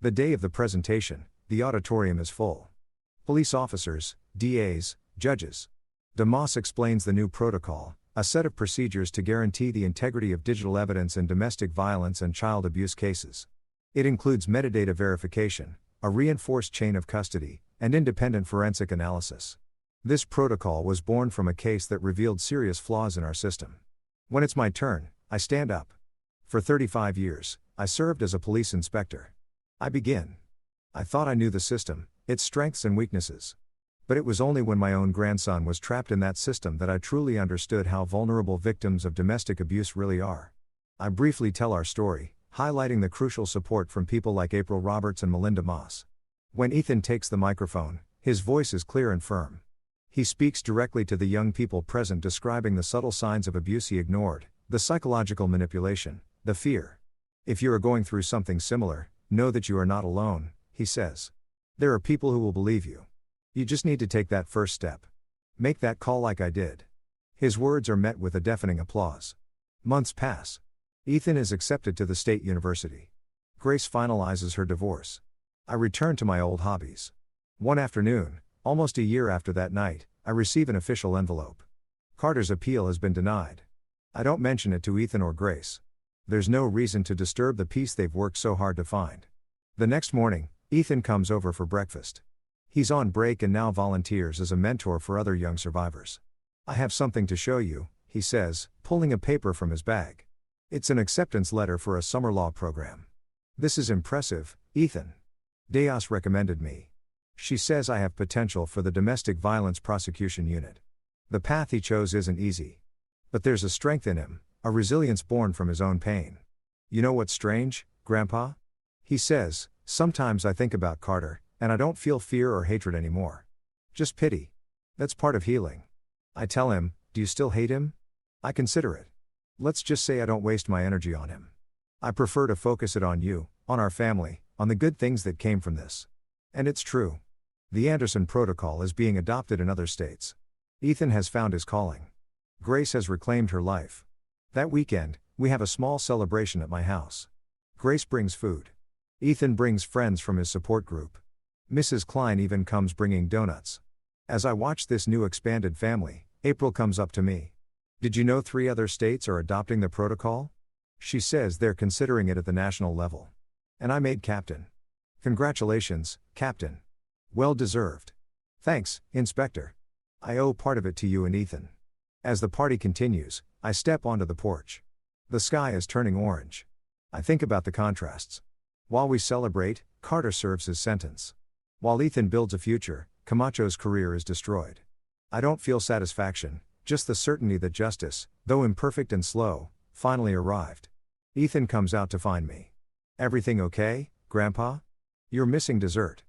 The day of the presentation, the auditorium is full. Police officers, DAs, judges. Damas explains the new protocol, a set of procedures to guarantee the integrity of digital evidence in domestic violence and child abuse cases. It includes metadata verification, a reinforced chain of custody, and independent forensic analysis. This protocol was born from a case that revealed serious flaws in our system. When it's my turn, I stand up. For 35 years, I served as a police inspector. I begin. I thought I knew the system, its strengths and weaknesses. But it was only when my own grandson was trapped in that system that I truly understood how vulnerable victims of domestic abuse really are. I briefly tell our story, highlighting the crucial support from people like April Roberts and Melinda Moss. When Ethan takes the microphone, his voice is clear and firm. He speaks directly to the young people present, describing the subtle signs of abuse he ignored, the psychological manipulation, the fear. If you are going through something similar, know that you are not alone, he says. There are people who will believe you. You just need to take that first step. Make that call like I did. His words are met with a deafening applause. Months pass. Ethan is accepted to the state university. Grace finalizes her divorce. I return to my old hobbies. One afternoon, almost a year after that night, I receive an official envelope. Carter's appeal has been denied. I don't mention it to Ethan or Grace. There's no reason to disturb the peace they've worked so hard to find. The next morning, Ethan comes over for breakfast. He's on break and now volunteers as a mentor for other young survivors. I have something to show you, he says, pulling a paper from his bag. It's an acceptance letter for a summer law program. This is impressive, Ethan. Deos recommended me. She says I have potential for the domestic violence prosecution unit. The path he chose isn't easy. But there's a strength in him, a resilience born from his own pain. You know what's strange, Grandpa? He says, sometimes I think about Carter, and I don't feel fear or hatred anymore. Just pity. That's part of healing. I tell him, do you still hate him? I consider it. Let's just say I don't waste my energy on him. I prefer to focus it on you, on our family, on the good things that came from this. And it's true. The Anderson Protocol is being adopted in other states. Ethan has found his calling. Grace has reclaimed her life. That weekend, we have a small celebration at my house. Grace brings food. Ethan brings friends from his support group. Mrs. Klein even comes bringing donuts. As I watch this new expanded family, April comes up to me. Did you know 3 other states are adopting the protocol? She says they're considering it at the national level. And I made Captain. Congratulations, Captain. Well deserved. Thanks, Inspector. I owe part of it to you and Ethan. As the party continues, I step onto the porch. The sky is turning orange. I think about the contrasts. While we celebrate, Carter serves his sentence. While Ethan builds a future, Kamacho's career is destroyed. I don't feel satisfaction, just the certainty that justice, though imperfect and slow, finally arrived. Ethan comes out to find me. Everything okay, Grandpa? You're missing dessert.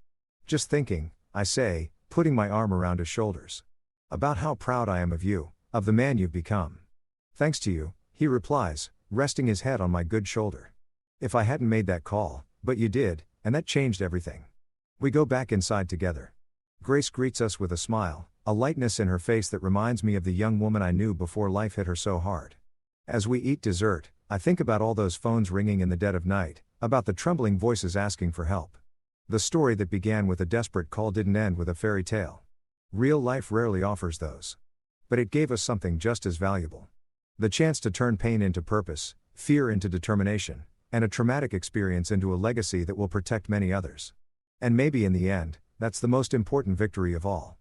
Just thinking, I say, putting my arm around his shoulders. About how proud I am of you, of the man you've become. Thanks to you, he replies, resting his head on my good shoulder. If I hadn't made that call, but you did, and that changed everything. We go back inside together. Grace greets us with a smile, a lightness in her face that reminds me of the young woman I knew before life hit her so hard. As we eat dessert, I think about all those phones ringing in the dead of night, about the trembling voices asking for help. The story that began with a desperate call didn't end with a fairy tale. Real life rarely offers those. But it gave us something just as valuable. The chance to turn pain into purpose, fear into determination, and a traumatic experience into a legacy that will protect many others. And maybe in the end, that's the most important victory of all.